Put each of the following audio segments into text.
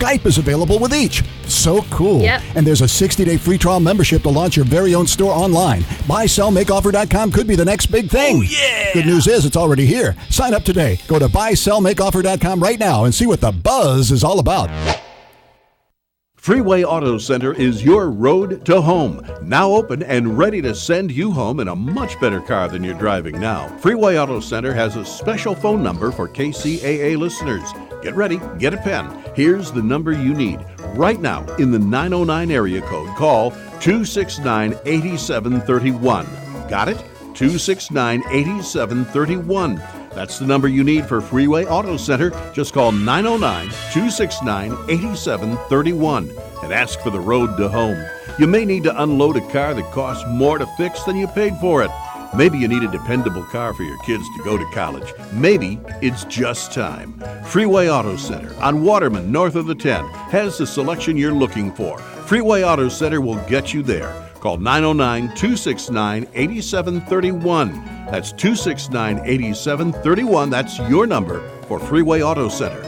Skype is available with each. So cool. Yep. And there's a 60-day free trial membership to launch your very own store online. BuySellMakeOffer.com could be the next big thing. Oh, yeah. Good news is it's already here. Sign up today. Go to BuySellMakeOffer.com right now and see what the buzz is all about. Freeway Auto Center is your road to home. Now open and ready to send you home in a much better car than you're driving now. Freeway Auto Center has a special phone number for Kcaa listeners. Get ready, get a pen. Here's the number you need. Right now, in the 909 area code, call 269-8731. Got it? 269-8731. That's the number you need for Freeway Auto Center. Just call 909-269-8731 and ask for the road to home. You may need to unload a car that costs more to fix than you paid for it. Maybe you need a dependable car for your kids to go to college. Maybe it's just time. Freeway Auto Center on Waterman, north of the 10, has the selection you're looking for. Freeway Auto Center will get you there. Call 909-269-8731. That's 269-8731. That's your number for Freeway Auto Center.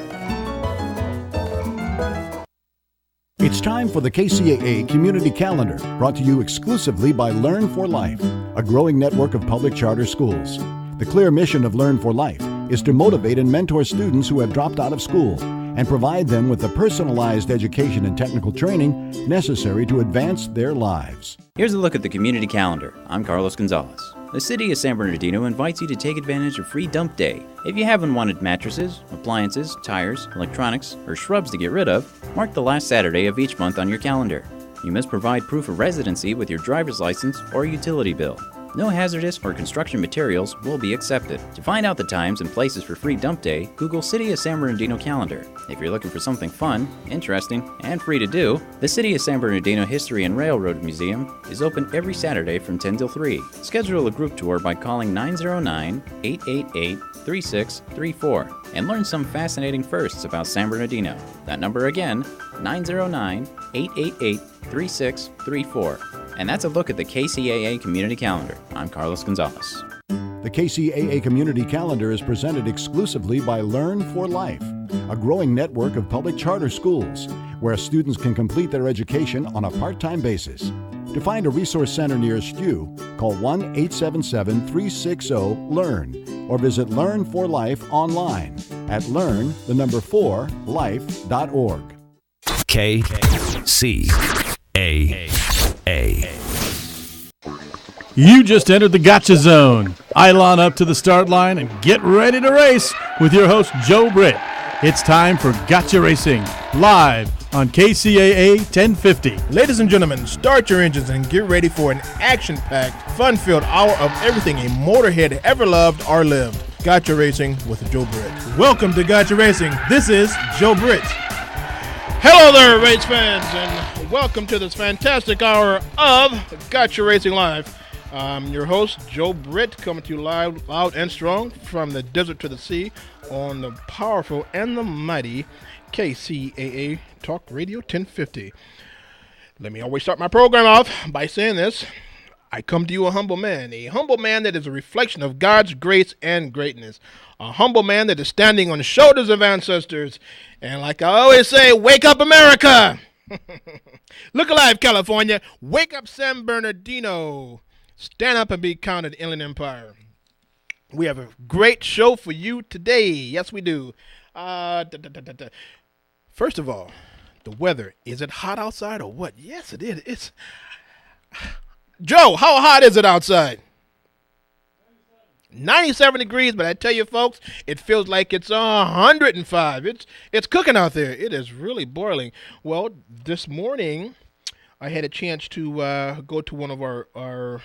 It's time for the KCAA Community Calendar, brought to you exclusively by Learn for Life, a growing network of public charter schools. The clear mission of Learn for Life is to motivate and mentor students who have dropped out of school and provide them with the personalized education and technical training necessary to advance their lives. Here's a look at the community calendar. I'm Carlos Gonzalez. The city of San Bernardino invites you to take advantage of Free Dump Day. If you haven't wanted mattresses, appliances, tires, electronics, or shrubs to get rid of, mark the last Saturday of each month on your calendar. You must provide proof of residency with your driver's license or utility bill. No hazardous or construction materials will be accepted. To find out the times and places for Free Dump Day, Google City of San Bernardino calendar. If you're looking for something fun, interesting, and free to do, the City of San Bernardino History and Railroad Museum is open every Saturday from 10 till 3. Schedule a group tour by calling 909-888-3634 and learn some fascinating firsts about San Bernardino. That number again, 909-888-3634. And that's a look at the KCAA Community Calendar. I'm Carlos Gonzalez. The KCAA Community Calendar is presented exclusively by Learn for Life, a growing network of public charter schools where students can complete their education on a part-time basis. To find a resource center nearest you, call 1-877-360-LEARN or visit Learn for Life online at learn4life.org. Kcaa. You just entered the Gotcha Zone. Line up to the start line and get ready to race with your host, Joe Britt. It's time for Gotcha Racing, live on KCAA 1050. Ladies and gentlemen, start your engines and get ready for an action-packed, fun-filled hour of everything a motorhead ever loved or lived. Gotcha Racing with Joe Britt. Welcome to Gotcha Racing. This is Joe Britt. Hello there, race fans, and welcome to this fantastic hour of Gotcha Racing Live. I'm your host, Joe Britt, coming to you live, loud and strong from the desert to the sea on the powerful and the mighty KCAA Talk Radio 1050. Let me always start my program off by saying this. I come to you a humble man that is a reflection of God's grace and greatness, a humble man that is standing on the shoulders of ancestors. And like I always say, wake up, America! Look alive, California. Wake up, San Bernardino. Stand up and be counted, Inland Empire. We have a great show for you today. Yes, we do. First of all, the weather. Is it hot outside or what? Yes, it is. It's Joe, how hot is it outside? 97 degrees, but I tell you, folks, it feels like it's 105. It's cooking out there. It is really boiling. Well, this morning, I had a chance to go to one of our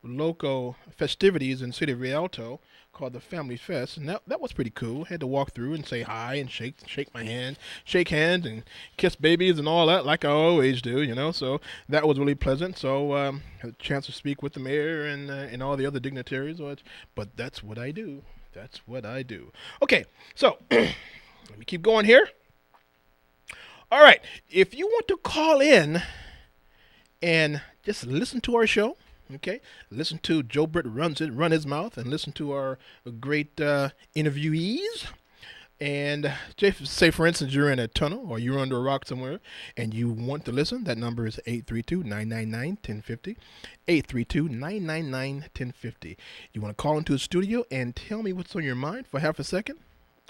local festivities in the city of Rialto called the Family Fest, and that was pretty cool. Had to walk through and say hi and shake my hand, shake hands and kiss babies and all that, like I always do, you know. So that was really pleasant. So had a chance to speak with the mayor and all the other dignitaries. But that's what I do. That's what I do. Okay, so let me keep going here. All right, if you want to call in and just listen to our show. Okay, listen to Joe Britt run his mouth and listen to our great interviewees. And say, for instance, you're in a tunnel or you're under a rock somewhere and you want to listen. That number is 832-999-1050. 832-999-1050. You want to call into the studio and tell me what's on your mind for half a second?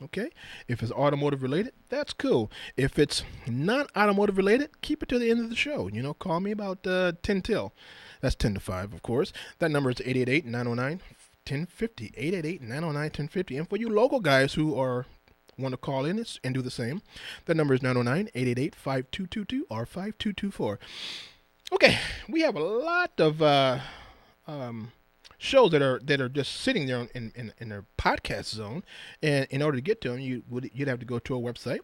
Okay. If it's automotive related, that's cool. If it's not automotive related, keep it to the end of the show. Call me about 10 till. That's 10 to 5, of course. That number is 888-909-1050. 888-909-1050. And for you local guys who want to call in and do the same, that number is 909-888-5222 or 5224. Okay, we have a lot of shows that are just sitting there in their podcast zone, and in order to get to them, you'd have to go to our website,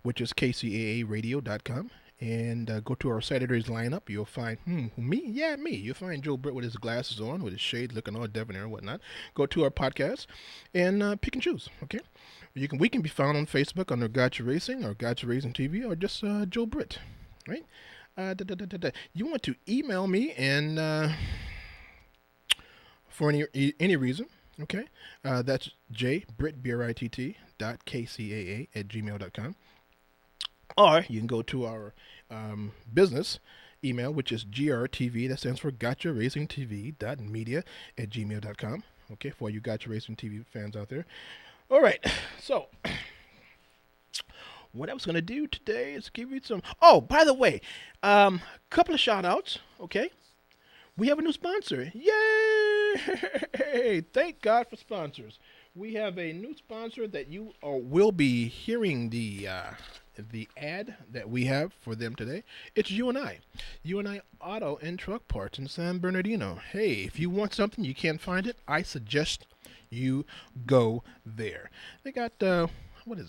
which is kcaaradio.com, and go to our Saturday's lineup. You'll find me. You'll find Joe Britt with his glasses on, with his shades, looking all debonair and whatnot. Go to our podcast and pick and choose. Okay, we can be found on Facebook under Gotcha Racing or Gotcha Racing TV or just Joe Britt, right? You want to email me and for any reason, okay? That's jbritt.kcaa@gmail.com. Or you can go to our business email, which is grtv, that stands for gotcharacingtv.media@gmail.com. Okay, for you Gotcha Racing TV fans out there. All right, so what I was going to do today is give you some... Oh, by the way, couple of shout-outs, okay? We have a new sponsor. Yay! Thank God for sponsors. We have a new sponsor that you will be hearing the ad that we have for them today. It's UNI. UNI Auto and Truck Parts in San Bernardino. Hey, if you want something, you can't find it, I suggest you go there. They got...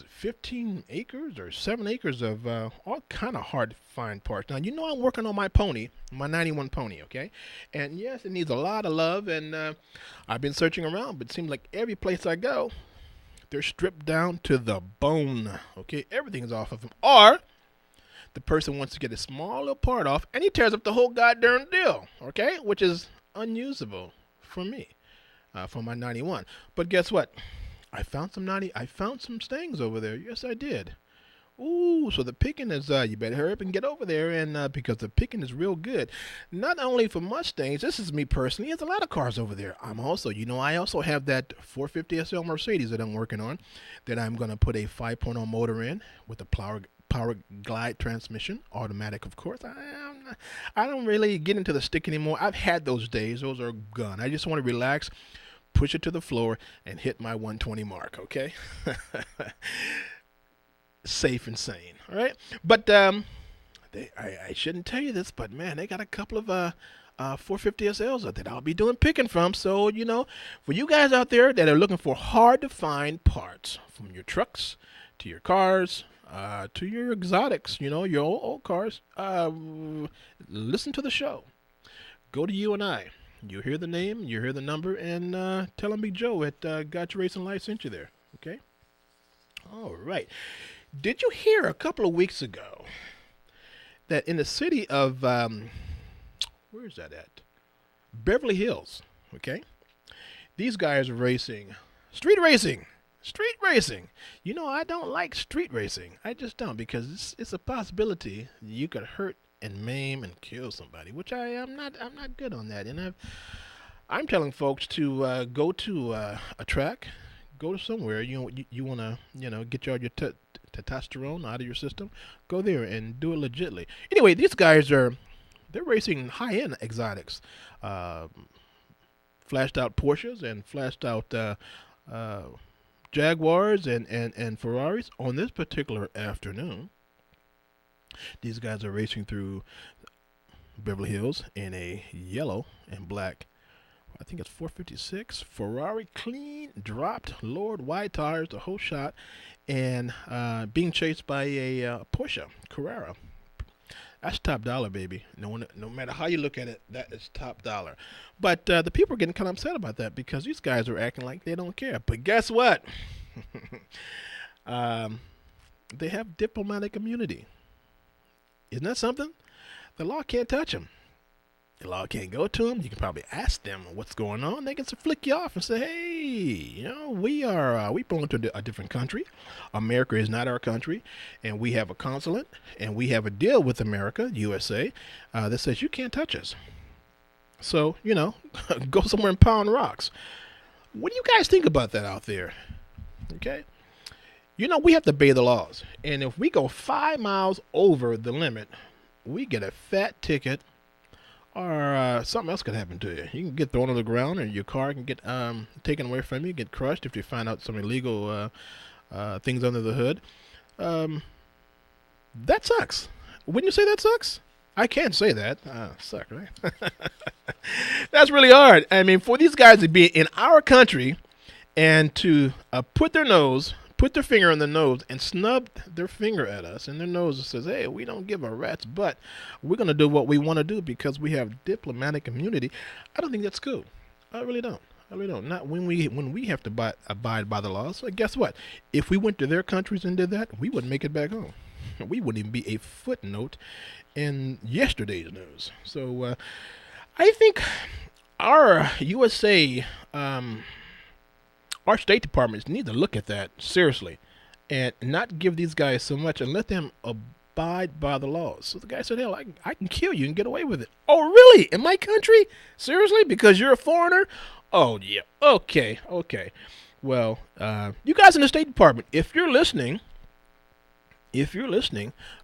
15 acres or 7 acres of all kind of hard to find parts. Now, I'm working on my pony, my 91 pony, okay? And yes, it needs a lot of love, and I've been searching around, but it seems like every place I go, they're stripped down to the bone, okay? Everything's off of them. Or the person wants to get a small little part off, and he tears up the whole goddamn deal, okay? Which is unusable for me, for my 91. But guess what? I found some stings over there. Yes, I did. Ooh, so the picking is, you better hurry up and get over there, and because the picking is real good. Not only for Mustangs, this is me personally, there's a lot of cars over there. I also have that 450 SL Mercedes that I'm working on, that I'm going to put a 5.0 motor in with a power glide transmission, automatic, of course. I don't really get into the stick anymore. I've had those days. Those are gone. I just want to relax, push it to the floor, and hit my 120 mark, okay? Safe and sane, all right? But I shouldn't tell you this, but, man, they got a couple of 450 SLs that I'll be doing picking from. So, for you guys out there that are looking for hard-to-find parts, from your trucks to your cars to your exotics, your old cars, listen to the show. Go to UNI. You hear the name, you hear the number, and tell them Big Joe at Gotcha Racing Life sent you there, okay? All right. Did you hear a couple of weeks ago that in the city of, where is that at? Beverly Hills, okay? These guys are racing, street racing. I don't like street racing. I just don't, because it's a possibility you could hurt and maim and kill somebody, which I'm not good on that. And I'm telling folks to go to a track, go to somewhere you want to get all your testosterone out of your system. Go there and do it legitly. Anyway, these guys they're racing high-end exotics, flashed out Porsches and flashed out Jaguars and Ferraris on this particular afternoon. These guys are racing through Beverly Hills in a yellow and black, I think it's 456 Ferrari, clean, dropped, lowered wide tires, the whole shot, and being chased by a Porsche Carrera. That's top dollar, baby. No matter how you look at it, that is top dollar. But the people are getting kind of upset about that because these guys are acting like they don't care. But guess what? They have diplomatic immunity. Isn't that something? The law can't touch them. The law can't go to them. You can probably ask them what's going on. They can flick you off and say, hey, we belong to a different country. America is not our country, and we have a consulate, and we have a deal with America, USA, that says you can't touch us. So, go somewhere and pound rocks. What do you guys think about that out there? Okay? We have to obey the laws. And if we go 5 miles over the limit, we get a fat ticket, or something else could happen to you. You can get thrown on the ground, or your car can get taken away from you, get crushed if you find out some illegal things under the hood. That sucks. Wouldn't you say that sucks? I can't say that. Suck, right? That's really hard. I mean, for these guys to be in our country and to put their finger on the nose and snub their finger at us, and their nose says, hey, we don't give a rat's butt. We're going to do what we want to do because we have diplomatic immunity. I don't think that's cool. I really don't. Not when we have to abide by the laws. So guess what? If we went to their countries and did that, we wouldn't make it back home. We wouldn't even be a footnote in yesterday's news. So I think our USA, our State Departments need to look at that seriously and not give these guys so much and let them abide by the laws. So the guy said, hell, I can kill you and get away with it. Oh, really? In my country? Seriously? Because you're a foreigner? Oh, yeah. Okay. Well, you guys in the State Department, if you're listening,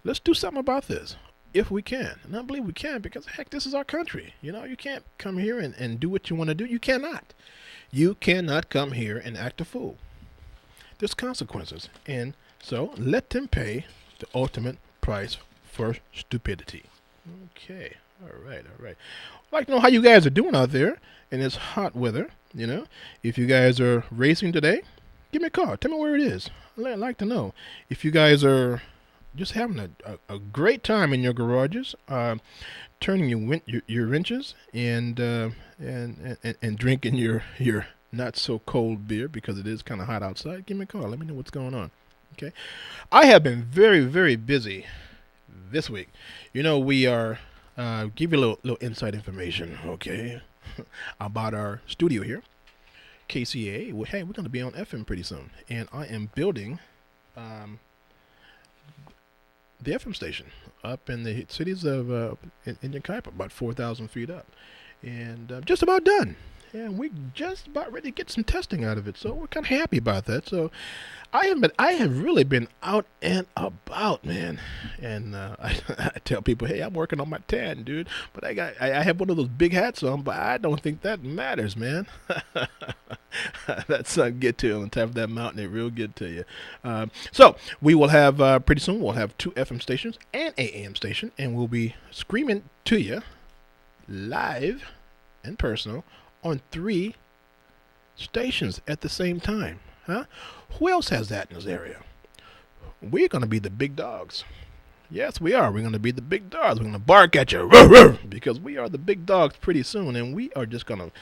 let's do something about this. If we can. And I believe we can because, heck, this is our country. You can't come here and do what you want to do. You cannot. You cannot come here and act a fool. There's consequences. And so let them pay the ultimate price for stupidity. Okay. All right. I'd like to know how you guys are doing out there in this hot weather. If you guys are racing today, give me a call. Tell me where it is. I'd like to know. If you guys are just having a great time in your garages, turning your wrenches and drinking your not so cold beer because it is kind of hot outside, give me a call. Let me know what's going on. Okay, I have been very, very busy this week. We are give you a little inside information, okay, about our studio here, Kcaa. Well, hey, we're going to be on FM pretty soon, and I am building the FM station up in the cities of in Kcaa, about 4,000 feet up, and just about done. And we just about ready to get some testing out of it, so we're kind of happy about that. So I have really been out and about, man. And I tell people, hey, I'm working on my tan, dude. But I have one of those big hats on, but I don't think that matters, man. That sun get to you on top of that mountain, it real good to you. So we will have pretty soon. We'll have 2 FM stations and an AM station, and we'll be screaming to you live and personal on 3 stations at the same time. Huh? Who else has that in this area? We're going to be the big dogs. Yes, we are. We're going to be the big dogs. We're going to bark at you because we are the big dogs pretty soon, and we are just going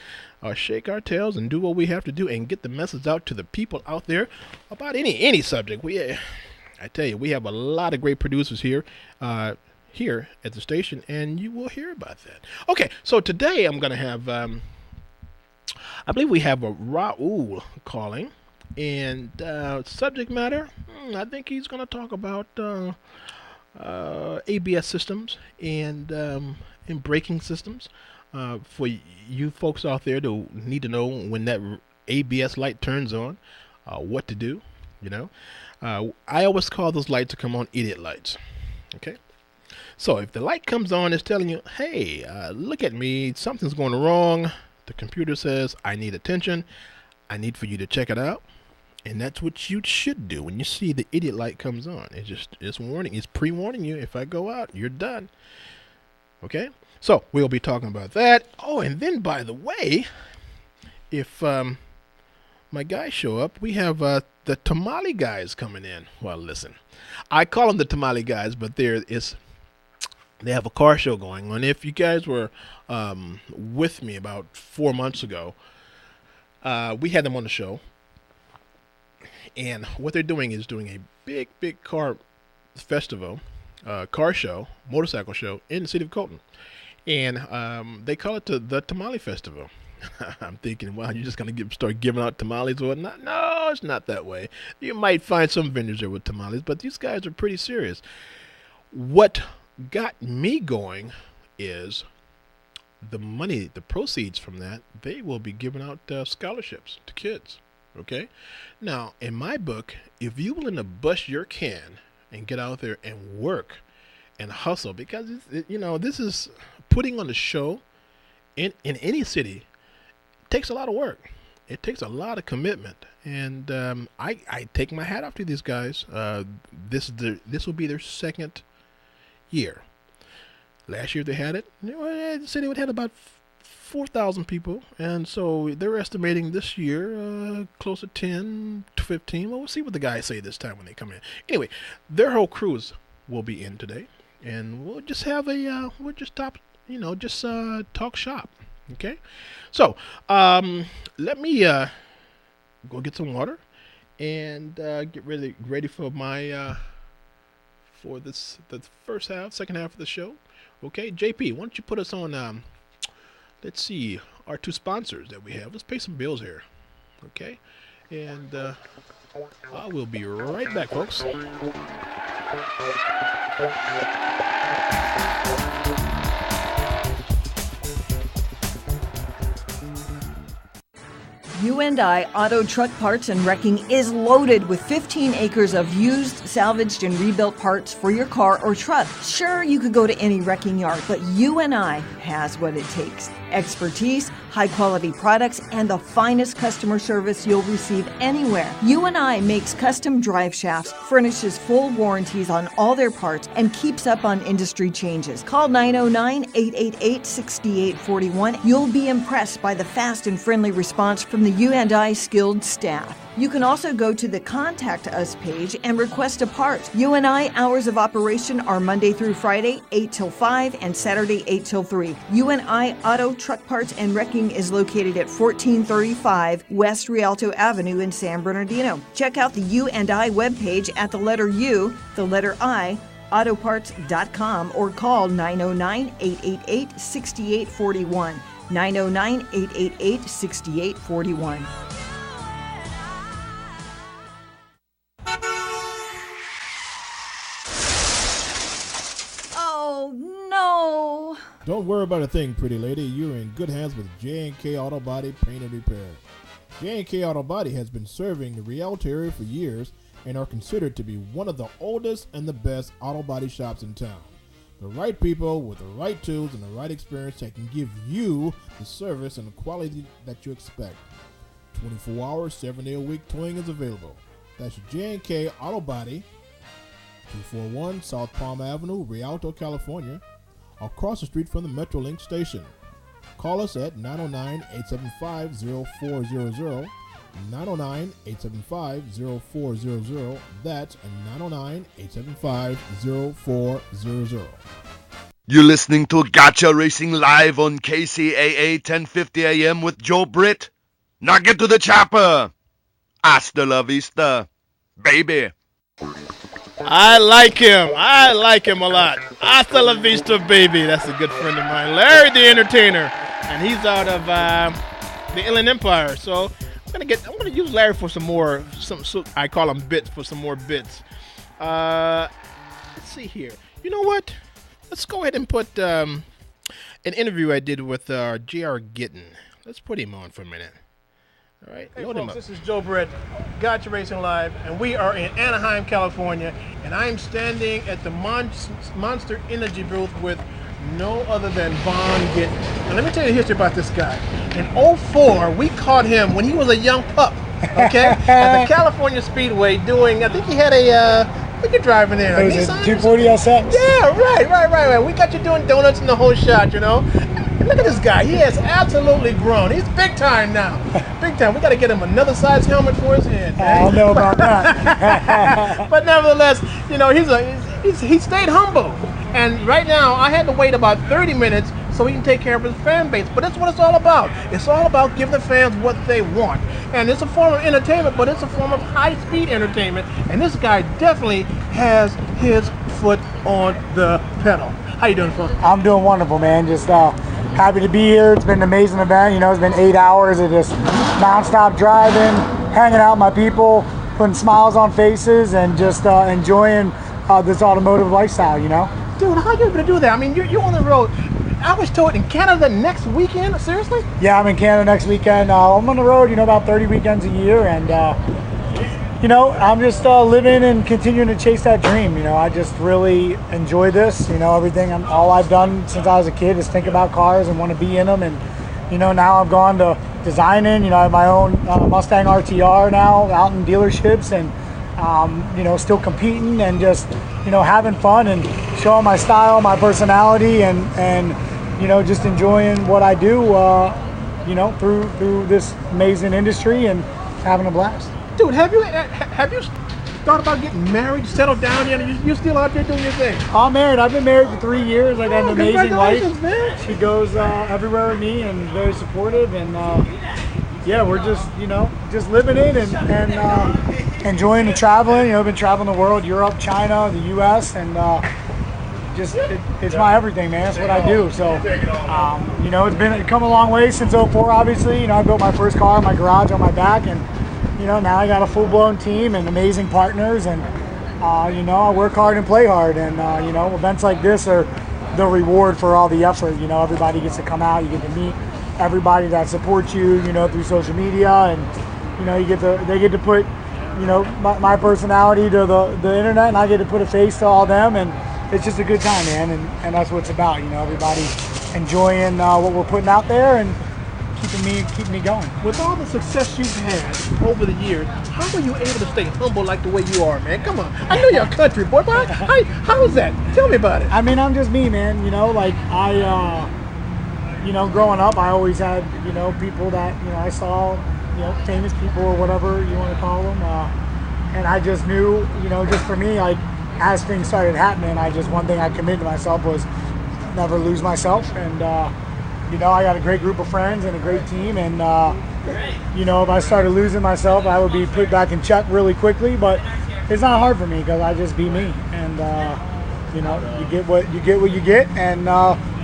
to shake our tails and do what we have to do and get the message out to the people out there about any subject. I tell you, we have a lot of great producers here at the station, and you will hear about that. Okay, so today I'm going to have I believe we have a Raul calling, and subject matter, I think he's going to talk about ABS systems and braking systems. For you folks out there to need to know when that ABS light turns on, what to do. I always call those lights to come on idiot lights. Okay. So if the light comes on, it's telling you, hey, look at me, something's going wrong. The computer says, I need attention. I need for you to check it out. And that's what you should do when you see the idiot light comes on. It's warning. It's pre-warning you. If I go out, you're done. Okay? So we'll be talking about that. Oh, and then, by the way, if my guys show up, we have the tamale guys coming in. Well, listen, I call them the tamale guys, but they have a car show going on. If you guys were with me about 4 months ago, we had them on the show. And what they're doing is doing a big car festival, car show, motorcycle show in the city of Colton. And they call it the Tamale Festival. I'm thinking, wow, you're just going to start giving out tamales or whatnot? No, it's not that way. You might find some vendors there with tamales, but these guys are pretty serious. What got me going is the money, the proceeds from that, they will be giving out scholarships to kids. Okay? Now, in my book, if you're willing to bust your can and get out there and work and hustle, because this is putting on a show in any city. Takes a lot of work. It takes a lot of commitment, and I take my hat off to these guys. This will be their second year. Last year they had it. The city would have about 4,000 people, and so they're estimating this year close to 10 to 15. Well, we'll see what the guys say this time when they come in. Anyway, their whole crews will be in today, and we'll just have talk shop. Okay, so let me go get some water and get ready for my the second half of the show. Okay, JP, why don't you put us on? Let's see our two sponsors that we have. Let's pay some bills here. Okay, and I will be right back, folks. U&I Auto Truck Parts and Wrecking is loaded with 15 acres of used, salvaged, and rebuilt parts for your car or truck. Sure, you could go to any wrecking yard, but U&I has what it takes. Expertise, high-quality products, and the finest customer service you'll receive anywhere. U&I makes custom drive shafts, furnishes full warranties on all their parts, and keeps up on industry changes. Call 909-888-6841. You'll be impressed by the fast and friendly response from the U&I skilled staff. You can also go to the Contact Us page and request a part. U&I hours of operation are Monday through Friday, 8 till 5, and Saturday, 8 till 3. U&I Auto Truck Parts and Wrecking is located at 1435 West Rialto Avenue in San Bernardino. Check out the U&I webpage at the letter U, the letter I, autoparts.com, or call 909-888-6841. 909-888-6841. Oh, no. Don't worry about a thing, pretty lady. You're in good hands with J&K Auto Body Paint and Repair. J&K Auto Body has been serving the Rialto area for years and are considered to be one of the oldest and the best auto body shops in town. The right people with the right tools and the right experience that can give you the service and the quality that you expect. 24 hours, 7-day-a-week towing is available. That's J&K Auto Body, 241 South Palm Avenue, Rialto, California, across the street from the Metrolink station. Call us at 909-875-0400, 909-875-0400. That's 909-875-0400. You're listening to Kcaa Racing live on KCAA 1050 AM with Joe Britt. Now get to the chopper. Hasta la vista, baby. I like him a lot. Hasta la vista, baby. That's a good friend of mine, Larry the Entertainer, and he's out of the Inland Empire. So I'm gonna use Larry for some more. I call him bits for some more bits. Let's see here. You know what? Let's go ahead and put an interview I did with J.R. Gittin. Let's put him on for a minute. All right, hey, folks, this is Joe Britt, Kcaa Racing Live, and we are in Anaheim, California, and I'm standing at the Monster Energy booth with no other than Vaughn Gittin. And let me tell you the history about this guy. In 2004, we caught him when he was a young pup, okay, at the California Speedway doing, I think he had a, what you driving there? It was a 240 LSX. Yeah, right. We got you doing donuts in the whole shot, you know. And look at this guy. He has absolutely grown. He's big time now. Big time. We got to get him another size helmet for his head. I don't know about that. But nevertheless, you know, he stayed humble. And right now, I had to wait about 30 minutes so he can take care of his fan base. But that's what it's all about. It's all about giving the fans what they want. And it's a form of entertainment, but it's a form of high-speed entertainment. And this guy definitely has his foot on the pedal. How you doing, Funk? I'm doing wonderful, man. Just happy to be here. It's been an amazing event. You know, it's been 8 hours of just nonstop driving, hanging out with my people, putting smiles on faces, and just enjoying this automotive lifestyle, you know? Dude, how you able to do that? I mean, you're on the road. I was told in Canada next weekend. Seriously? Yeah, I'm in Canada next weekend. I'm on the road, you know, about 30 weekends a year, and you know, I'm just living and continuing to chase that dream. You know, I just really enjoy this. You know, all I've done since I was a kid is think about cars and want to be in them. And, you know, now I've gone to designing. You know, I have my own Mustang RTR now out in dealerships, and, you know, still competing and just, you know, having fun and showing my style, my personality, and you know, just enjoying what I do, you know, through this amazing industry and having a blast. Dude, have you thought about getting married, settled down yet? You still out there doing your thing? I'm married. I've been married for 3 years. I got an amazing wife. Man. She goes everywhere with me and very supportive. And yeah, we're just, you know, just living it and enjoying the traveling. You know, I've been traveling the world, Europe, China, the U.S., and just it's my everything, man. That's what I do. So, you know, it's come a long way since '04. Obviously, you know, I built my first car in my garage on my back, and you know, now I got a full-blown team and amazing partners, and you know, I work hard and play hard, and you know, events like this are the reward for all the effort. You know, everybody gets to come out, you get to meet everybody that supports you, you know, through social media, and you know, they get to put, you know, my personality to the internet, and I get to put a face to all them, and it's just a good time, man, and that's what it's about. You know, everybody enjoying what we're putting out there and keeping me going. With all the success you've had over the years, how are you able to stay humble like the way you are, man? Come on. I know you're a country boy, but how is that? Tell me about it. I mean, I'm just me, man. You know, like you know, growing up, I always had, you know, people that, you know, I saw, you know, famous people or whatever you want to call them. And I just knew, you know, just for me, like, as things started happening, one thing I committed to myself was never lose myself. And, you know, I got a great group of friends and a great team. And, you know, if I started losing myself, I would be put back in check really quickly. But it's not hard for me because I just be me. And, you know, you get what you get. And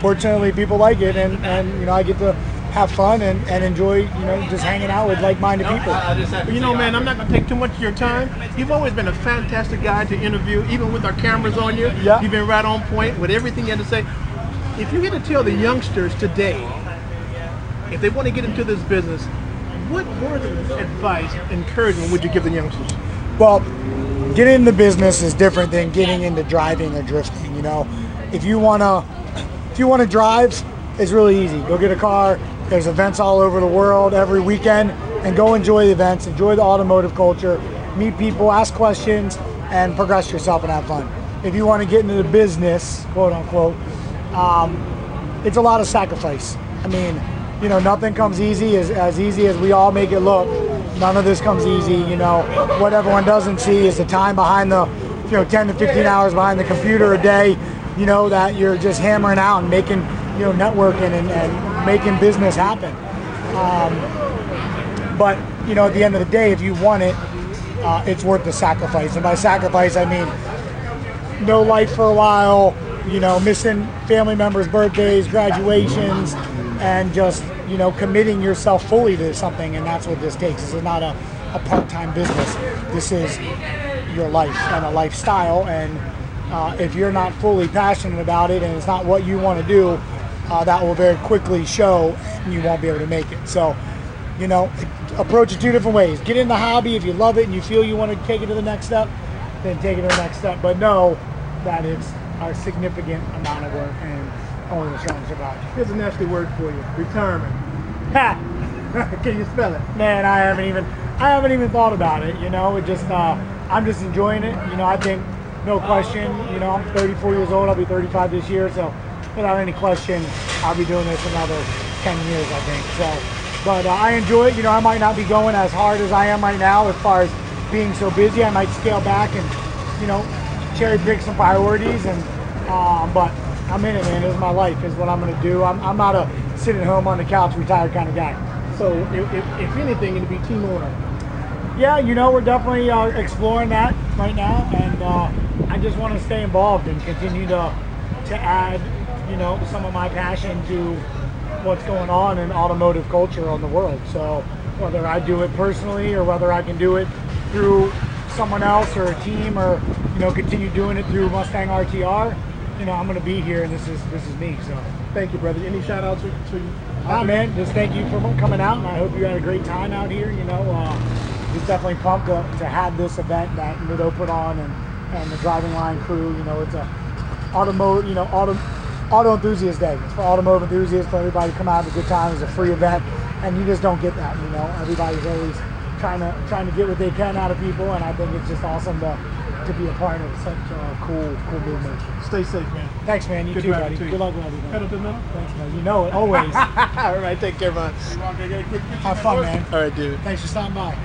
fortunately, people like it. And you know, I get to have fun and enjoy, you know, just hanging out with like-minded people. You know, man, I'm not going to take too much of your time. You've always been a fantastic guy to interview, even with our cameras on you. Yeah. You've been right on point with everything you had to say. If you had to tell the youngsters today, if they want to get into this business, what words of advice, encouragement would you give the youngsters? Well, getting into business is different than getting into driving or drifting. You know, if you wanna drive, it's really easy. Go get a car. There's events all over the world every weekend, and go enjoy the events, enjoy the automotive culture, meet people, ask questions, and progress yourself and have fun. If you want to get into the business, quote unquote, it's a lot of sacrifice. I mean, you know, nothing comes easy as easy as we all make it look. None of this comes easy. You know, what everyone doesn't see is the time behind the, you know, 10 to 15 hours behind the computer a day, you know, that you're just hammering out and making, you know, networking and making business happen. But, you know, at the end of the day, if you want it, it's worth the sacrifice. And by sacrifice, I mean no life for a while, you know, missing family members' birthdays, graduations, and just, you know, committing yourself fully to something. And that's what this takes. This is not a part-time business. This is your life and a lifestyle. And if you're not fully passionate about it and it's not what you want to do, that will very quickly show and you won't be able to make it. So, you know, approach it two different ways. Get in the hobby. If you love it and you feel you want to take it to the next step, then take it to the next step. But know that it's a significant amount of work and only the strong survive. Here's a nasty word for you: retirement. Ha! Can you spell it? Man, I haven't even thought about it. You know, it just I'm just enjoying it. You know, I think no question. You know, I'm 34 years old. I'll be 35 this year. So without any question, I'll be doing this another 10 years, I think. So, but I enjoy it. You know, I might not be going as hard as I am right now as far as being so busy. I might scale back and, you know, cherry pick some priorities. And but I'm in it, man. This is my life. This is what I'm going to do. I'm not a sit at home on the couch retired kind of guy. So if anything, it'd be team owner. Yeah, you know, we're definitely exploring that right now, and I just want to stay involved and continue to to add, some of my passion to what's going on in automotive culture on the world. So whether I do it personally or whether I can do it through someone else or a team or, continue doing it through Mustang RTR, I'm going to be here, and this is me. So Thank you, brother. Any shout outs to you? nah, man, just thank you for coming out, and I hope you had a great time out here. Just definitely pumped to have this event that Mido put on, and the Driving Line crew. It's a auto enthusiast day. It's for automotive enthusiasts, for everybody to come out and have a good time. It's a free event, and you just don't get that. Everybody's always trying to get what they can out of people, and I think it's just awesome to be a part of such a cool movement. Stay safe, man. Thanks, man. You Good too, driving buddy. to you. Good luck with everything. Pedal to the metal. Thanks, man. You know it, always. All right, take care, man. Have fun, man. All right, dude. Thanks for stopping by.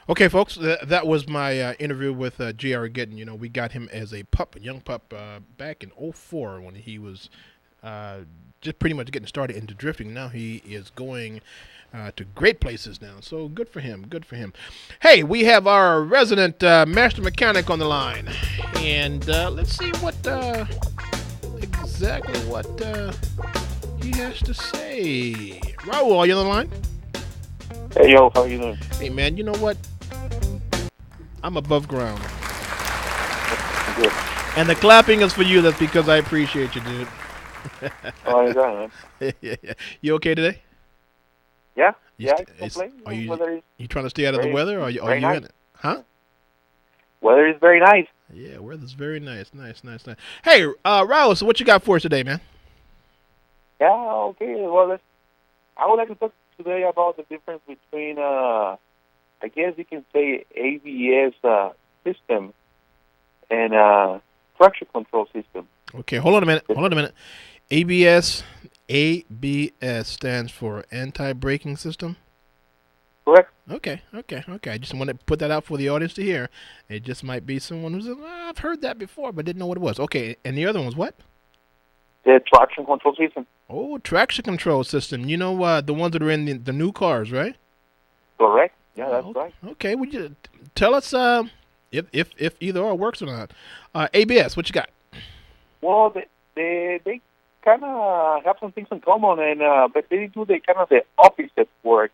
Okay, folks, that was my interview with J.R. Gettin. We got him as a young pup, back in 2004 when he was just pretty much getting started into drifting. Now he is going to great places now, so good for him, Hey, we have our resident master mechanic on the line, and let's see exactly what he has to say. Raul, are you on the line? Hey, yo, how you doing? Hey, man, you know what? I'm above ground. Good. And the clapping is for you. That's because I appreciate you, dude. Oh, you got it, man. Yeah. You okay today? Yeah, You yeah, st- I is- complain. are you- Weather is, You trying to stay out of the Very- weather, or are you very in nice. it? Huh? weather is very nice. Yeah, weather's very nice. Hey, Raul, so what you got for us today, man? Yeah, okay. Well, I would like to talk today about the difference between, I guess you can say, ABS system and traction control system. Okay, hold on a minute. ABS stands for anti-braking system. Correct? Okay. I just want to put that out for the audience to hear. It just might be someone who's, I've heard that before, but didn't know what it was. Okay, and the other one's what? The traction control system. Oh, traction control system. The ones that are in the new cars, right? Correct? Yeah, that's right. Okay, would you tell us if either or works or not? ABS, what you got? Well, they kind of have some things in common, but they do the kind of the opposite work.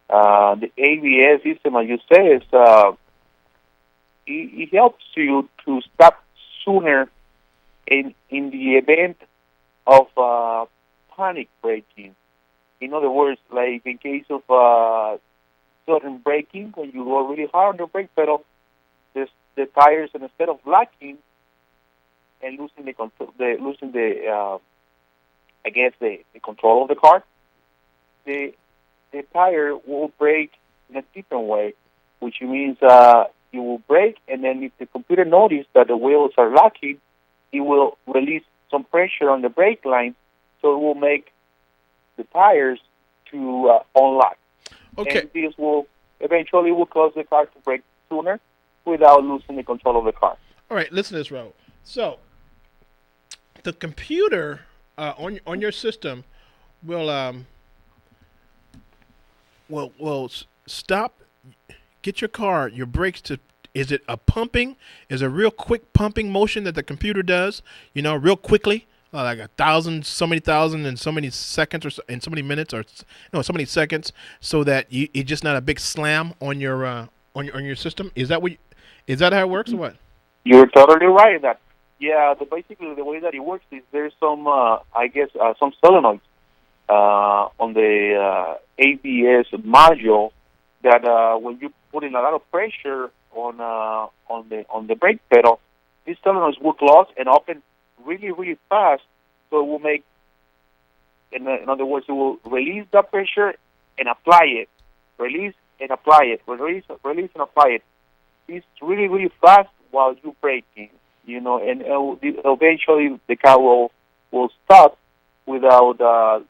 The ABS system, as you say, is it helps you to stop sooner in the event of panic braking. In other words, like in case of sudden braking, when you go really hard on the brake pedal, the tires, and instead of locking and losing the control, the control of the car, the tire will brake in a different way, which means you will brake, and then if the computer notices that the wheels are locking, it will release some pressure on the brake line, so it will make the tires to unlock. Okay. And this will eventually cause the car to brake sooner without losing the control of the car. All right, listen to this, Raul. So, the computer on your system will stop, get your brakes to. Is it a pumping? Is it a real quick pumping motion that the computer does? Real quickly, like 1,000, so many thousand in so many seconds, or in so many minutes, or so many seconds, so that it's just not a big slam on your system. Is that how it works, or what? You're totally right in that. Yeah, basically the way that it works is there's some, some solenoids on the ABS module that when you put in a lot of pressure on the brake pedal, these solenoids will close and open really, really fast. So it will make, in other words, it will release the pressure and apply it, release and apply it, release and apply it. It's really, really fast while you're braking, and eventually the car will stop without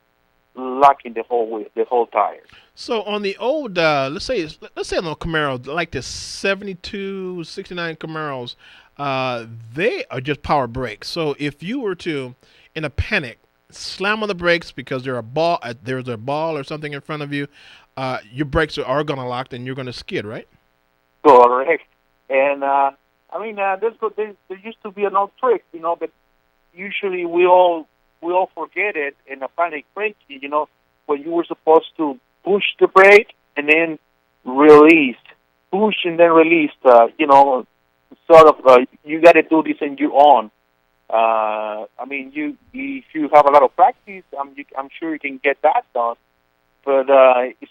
locking the whole tire. So on the old, let's say on the Camaros, like the 72, 69 Camaros, they are just power brakes. So if you were to, in a panic, slam on the brakes because there's a ball or something in front of you, your brakes are going to lock and you're going to skid, right? Correct. And I mean, there used to be an old trick, but usually we all forget it in a panic brake. When you were supposed to push the brake and then release, push and then release. You got to do this on your own. I mean, if you have a lot of practice, I'm sure you can get that done. But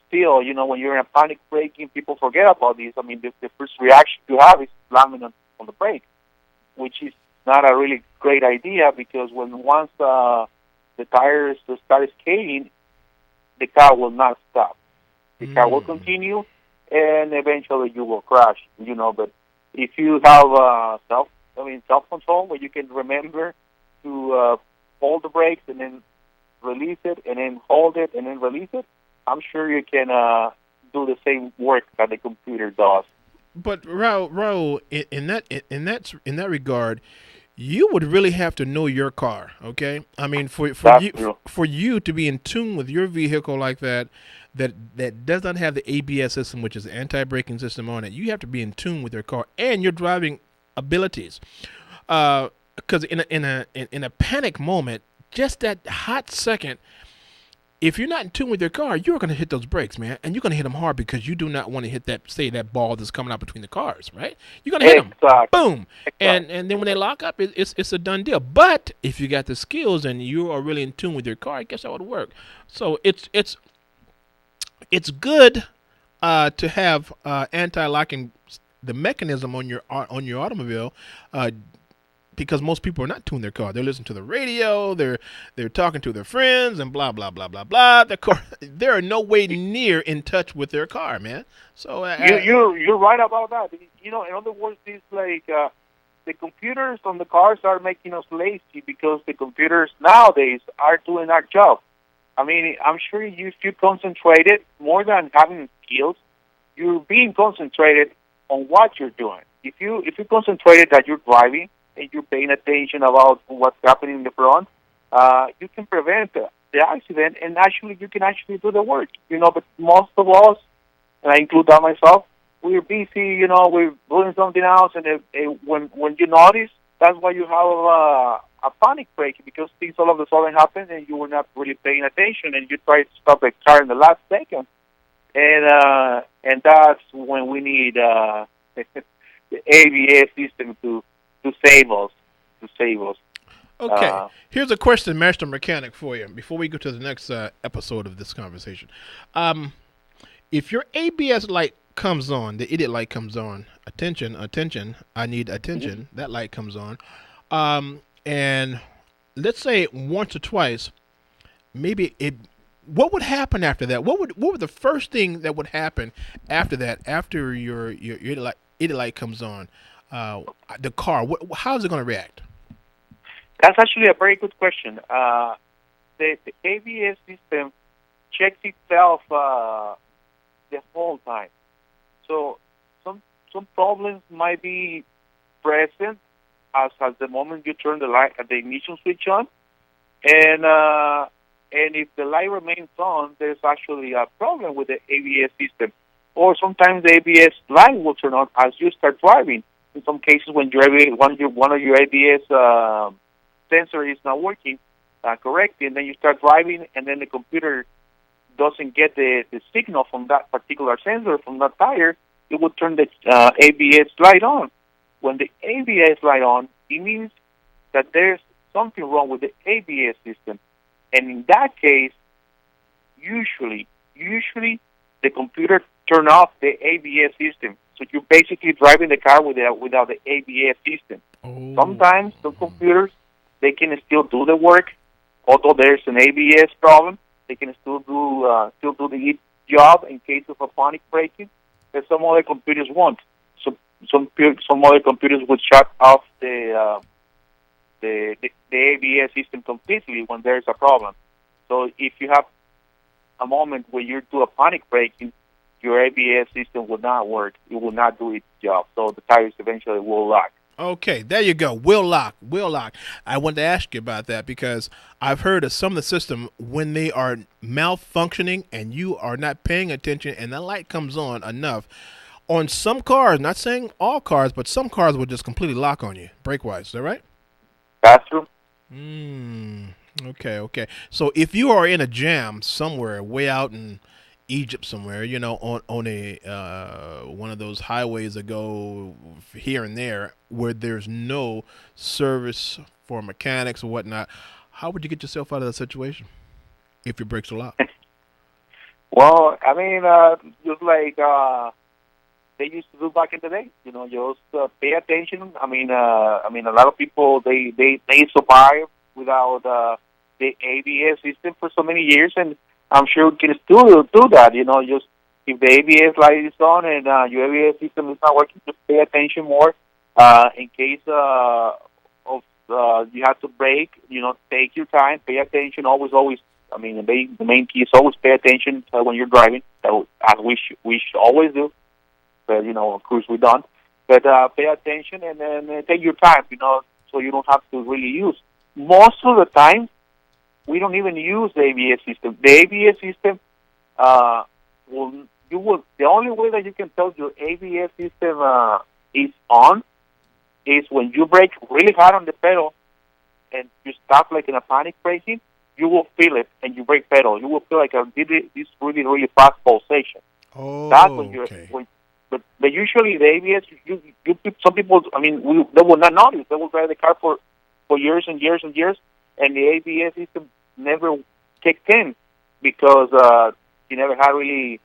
still, when you're in a panic braking, people forget about this. I mean, the first reaction you have is slamming on the brake, which is not a really great idea because once the tires start skating, the car will not stop. The car will continue, and eventually you will crash. But if you have self-control, where you can remember to hold the brakes and then release it, and then hold it and then release it, I'm sure you can do the same work that the computer does. But Raul, in that regard, you would really have to know your car, okay? I mean, for you to be in tune with your vehicle like that does not have the ABS system, which is the anti-braking system on it, you have to be in tune with your car and your driving abilities. Because in a panic moment, just that hot second, if you're not in tune with your car, you're going to hit those brakes, man, and you're going to hit them hard because you do not want to hit that ball that's coming out between the cars, right? You're going to hit them, boom, and then when they lock up, it's a done deal. But if you got the skills and you are really in tune with your car, I guess that would work. So it's good to have anti-locking the mechanism on your automobile. Because most people are not tuned their car. They're listening to the radio. They're talking to their friends and blah blah blah blah blah. They're no way near in touch with their car, man. So you're right about that. In other words, it's like the computers on the cars are making us lazy because the computers nowadays are doing our job. I mean, I'm sure if you concentrated more than having skills, you're being concentrated on what you're doing. If you concentrated that you're driving and you're paying attention about what's happening in the front, you can prevent the accident, and you can do the work. But most of us, and I include that myself, we're busy. We're doing something else, and when you notice, that's why you have a panic brake, because things all of a sudden happen, and you were not really paying attention, and you try to stop the car in the last second, and that's when we need the ABS system to save us. Okay. Here's a question, Master Mechanic, for you before we go to the next episode of this conversation. If your ABS light comes on, the idiot light comes on, attention, I need attention, that light comes on, and let's say once or twice, what would happen after that? What would the first thing that would happen after that, after your idiot light comes on? The car, how is it going to react? That's actually a very good question. The ABS system checks itself the whole time. So some problems might be present as at the moment you turn the ignition switch on, and if the light remains on, there's actually a problem with the ABS system. Or sometimes the ABS light will turn on as you start driving. In some cases, when one of your ABS sensor is not working correctly, and then you start driving, and then the computer doesn't get the signal from that particular sensor, from that tire, it will turn the ABS light on. When the ABS light on, it means that there's something wrong with the ABS system. And in that case, usually the computer turn off the ABS system. So you're basically driving the car without the ABS system. Oh. Sometimes some computers, they can still do the work, although there's an ABS problem. They can still do the job in case of a panic braking, but some other computers won't. So some other computers would shut off the ABS system completely when there's a problem. So if you have a moment where you do a panic braking, your ABS system will not work. It will not do its job. So the tires eventually will lock. Okay, there you go. Will lock. I wanted to ask you about that because I've heard of some of the system when they are malfunctioning and you are not paying attention and the light comes on enough, On some cars, not saying all cars, but some cars will just completely lock on you, brake-wise. Is that right? That's true. Okay. So if you are in a jam somewhere, way out in Egypt somewhere, on a one of those highways that go here and there, where there's no service for mechanics or whatnot, how would you get yourself out of that situation if your brakes are locked? Well, I mean, just like they used to do back in the day, just pay attention. I mean, a lot of people they survive without the ABS system for so many years, and I'm sure we can still do that. Just if the ABS light is on and your ABS system is not working, just pay attention more. In case of you have to brake, take your time, pay attention. Always. I mean, the main key is always pay attention when you're driving, as we should always do. But, of course we don't. But pay attention and then take your time, so you don't have to really use. Most of the time, we don't even use the ABS system. The ABS system, the only way that you can tell your ABS system is on is when you brake really hard on the pedal and you stop like in a panic braking. You will feel it, and you brake pedal. You will feel like this really, really fast pulsation. Oh, that's when you're. okay. But usually the ABS, some people, I mean, they will not notice. They will drive the car for years and years and years, and the ABS system never kicked in because he never had really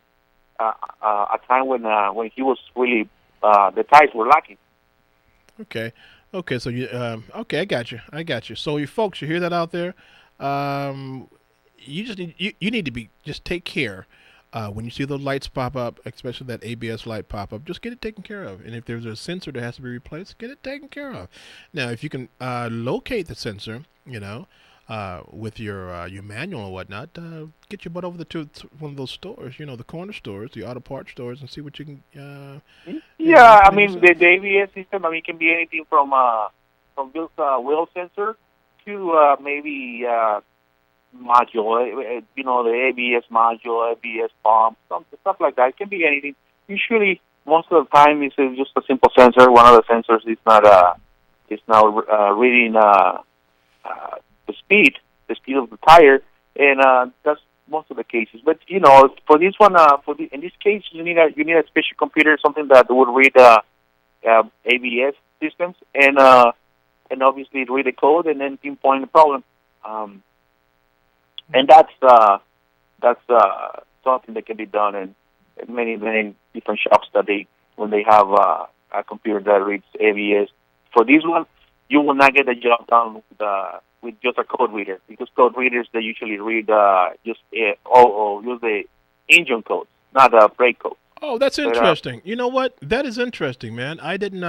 a time when he was really the tires were lacking. Okay. So you okay? I got you. So you folks, you hear that out there? You just need to just take care when you see those lights pop up, especially that ABS light pop up. Just get it taken care of, and if there's a sensor that has to be replaced, get it taken care of. Now, if you can locate the sensor, with your manual and whatnot, get your butt over to one of those stores, the corner stores, the auto parts stores, and see what you can. I mean the ABS system. I mean, it can be anything from built wheel sensor to maybe module, the ABS module, ABS pump, stuff like that. It can be anything. Usually, most of the time, it's just a simple sensor. One of the sensors is not reading the speed of the tire, and that's most of the cases. But for this one, in this case, you need a special computer, something that would read ABS systems and obviously read the code and then pinpoint the problem. And that's something that can be done in many different shops when they have a computer that reads ABS. For this one, you will not get the job done with just a code reader, because code readers, they usually read use the engine codes, not the brake code. Oh, that's interesting. You know what? That is interesting, man. I didn't,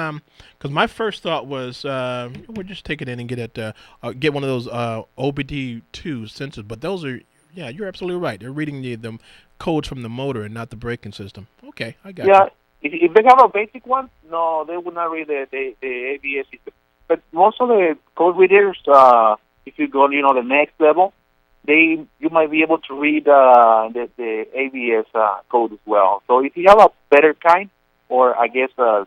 because my first thought was, we'll just take it in and get one of those OBD2 sensors. But those are, yeah, you're absolutely right. They're reading the codes from the motor and not the braking system. Okay, I got you. Yeah, if they have a basic one, no, they would not read the ABS system. But most of the code readers, if you go, the next level, you might be able to read the ABS code as well. So if you have a better kind, or I guess a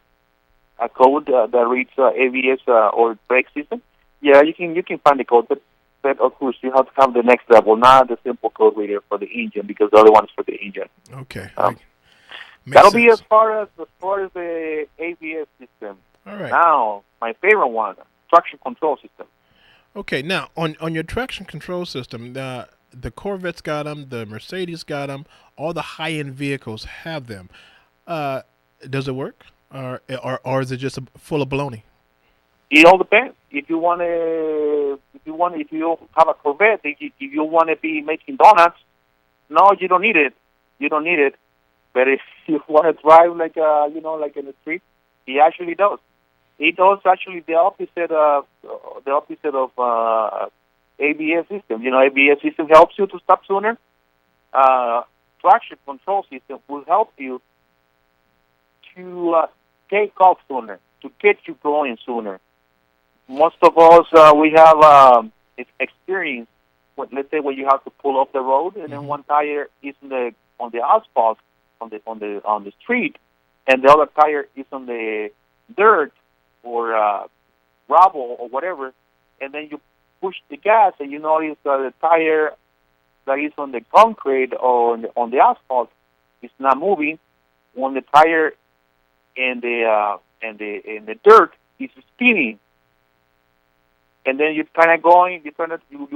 code that reads ABS or brake system, yeah, you can find the code. But of course, you have to have the next level, not the simple code reader for the engine, because the other one is for the engine. Okay. That'll be as far as the ABS system. All right. Now, my favorite one, traction control system. Okay, now on your traction control system, the Corvette's got them, the Mercedes got them, all the high-end vehicles have them. Does it work, or is it just full of baloney? It all depends. If you have a Corvette, if you want to be making donuts, no, you don't need it. But if you want to drive like in the street, it actually does. It does actually the opposite of ABS system. ABS system helps you to stop sooner. Traction control system will help you to take off sooner, to get you going sooner. Most of us we have experience. Let's say when you have to pull off the road and then one tire is on the asphalt on the street, and the other tire is on the dirt or rubble or whatever, and then you push the gas and you notice that the tire that is on the concrete or on the asphalt is not moving, when the tire in the dirt is spinning. And then you're kind of going, you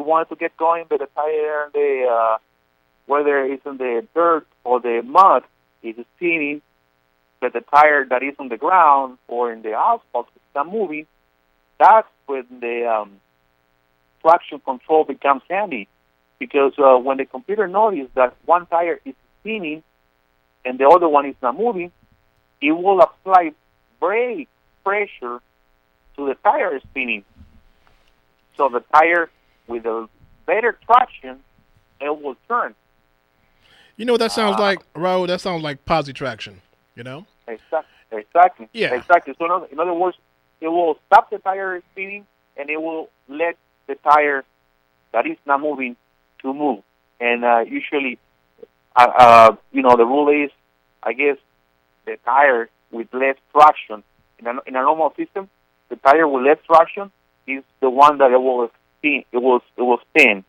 want to get going, but the tire and whether it's in the dirt or the mud is spinning, but the tire that is on the ground or in the asphalt is not moving. That's when the traction control becomes handy, because when the computer notices that one tire is spinning and the other one is not moving, it will apply brake pressure to the tire spinning. So the tire with a better traction, it will turn. You know what that sounds like, Raul? That sounds like posi traction, you know? Exactly. Yeah. Exactly. So in other words, it will stop the tire spinning, and it will let the tire that is not moving to move. And usually, the rule is, I guess, the tire with less traction. In a normal system, the tire with less traction is the one that it will spin. It will spin.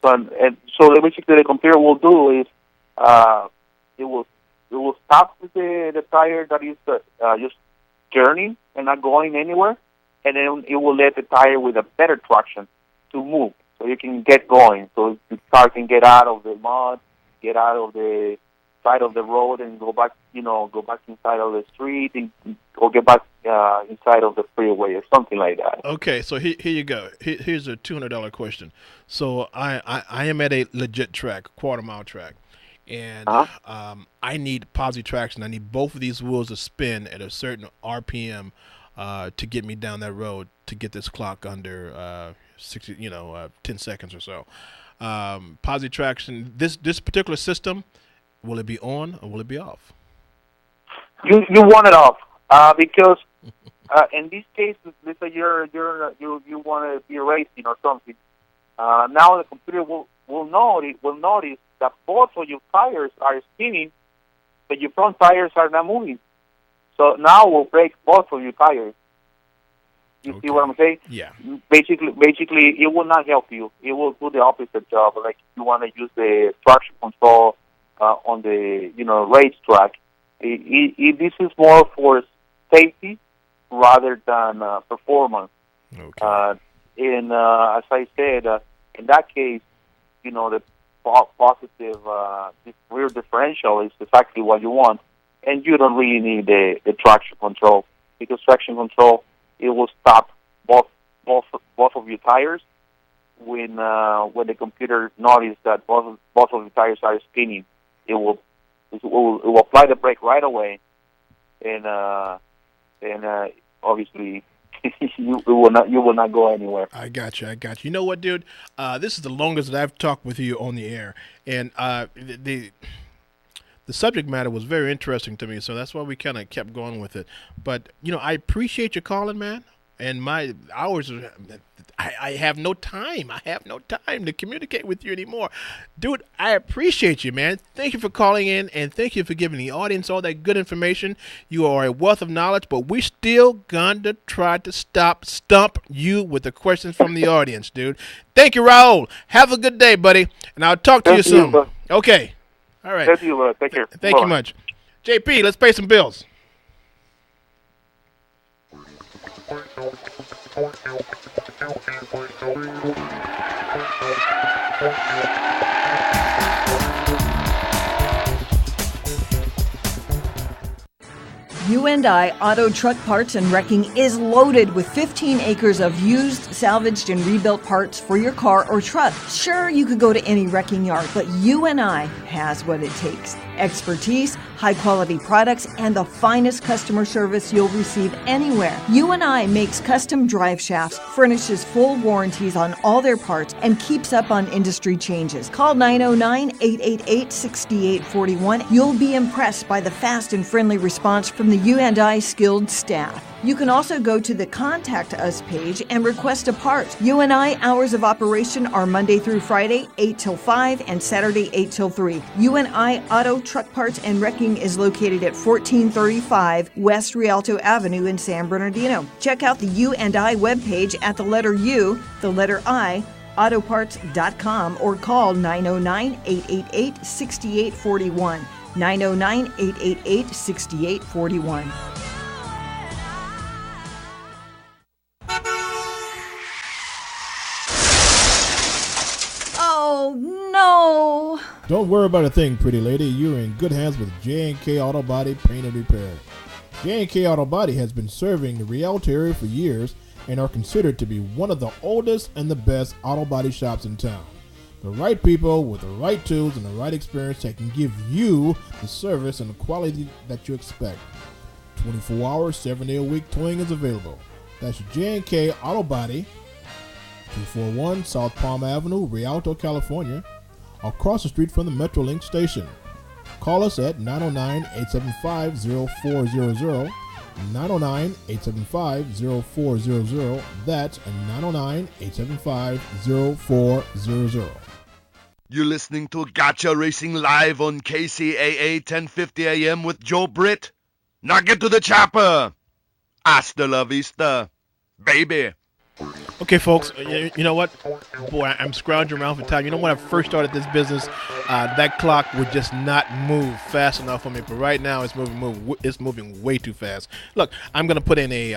So basically, the computer will do is it will stop the tire that is just turning and not going anywhere, and then it will let the tire with a better traction to move, so you can get going. So the car can get out of the mud, get out of the side of the road, and go back inside of the street, or get back inside of the freeway or something like that. Okay, so here you go. Here's a $200 question. So I am at a legit track, quarter-mile track, and I need posi traction. I need both of these wheels to spin at a certain RPM to get me down that road, to get this clock under 10 seconds or so. Posi traction. This particular system, will it be on or will it be off? You want it off because in this case, let's say you want to be racing or something. Now the computer will notice that both of your tires are spinning, but your front tires are not moving. So now we'll break both of your tires. You see what I'm saying? Yeah. Basically, it will not help you. It will do the opposite job. Like you want to use the traction control on the racetrack. This is more for safety rather than performance. Okay. As I said, in that case, the positive this rear differential is exactly what you want, and you don't really need the traction control, because traction control, it will stop both of your tires when the computer notices that both of the tires are spinning. It will apply the brake right away, and obviously you will not go anywhere. I got you. You know what, dude? This is the longest that I've talked with you on the air, and the subject matter was very interesting to me, so that's why we kind of kept going with it. But I appreciate you calling, man. And my hours are, I have no time. I have no time to communicate with you anymore. Dude, I appreciate you, man. Thank you for calling in, and thank you for giving the audience all that good information. You are a wealth of knowledge, but we still going to try to stump you with the questions from the audience, dude. Thank you, Raul. Have a good day, buddy, and I'll talk to you soon. Okay. All right. Thank you. Take care. Thank you much. JP, let's pay some bills. U&I Auto Truck Parts and Wrecking is loaded with 15 acres of used, salvaged, and rebuilt parts for your car or truck. Sure, you could go to any wrecking yard, but U&I has what it takes. Expertise, high-quality products, and the finest customer service you'll receive anywhere. U&I makes custom drive shafts, furnishes full warranties on all their parts, and keeps up on industry changes. Call 909-888-6841. You'll be impressed by the fast and friendly response from the U&I skilled staff. You can also go to the Contact Us page and request a part. UNI hours of operation are Monday through Friday, 8 till 5, and Saturday, 8 till 3. UNI Auto, Truck Parts, and Wrecking is located at 1435 West Rialto Avenue in San Bernardino. Check out the U&I webpage at the letter U, the letter I, autoparts.com, or call 909-888-6841. 909-888-6841. Oh, no. Don't worry about a thing, pretty lady. You're in good hands with J&K Auto Body Paint and Repair. J&K Auto Body has been serving the Rialto area for years and are considered to be one of the oldest and the best auto body shops in town. The right people with the right tools and the right experience that can give you the service and the quality that you expect. 24 hours, 7 day a week towing is available. That's J&K Auto Body, 241 South Palm Avenue, Rialto, California, across the street from the Metrolink station. Call us at 909-875-0400, 909-875-0400. That's 909-875-0400. You're listening to Kcaa Racing live on KCAA 1050 AM with Joe Britt. Now get to the chopper. Hasta la vista, baby. Okay, folks, you know what? Boy, I'm scrounging around for time. You know, when I first started this business, that clock would just not move fast enough for me. But right now, it's moving way too fast. Look, I'm going to put in a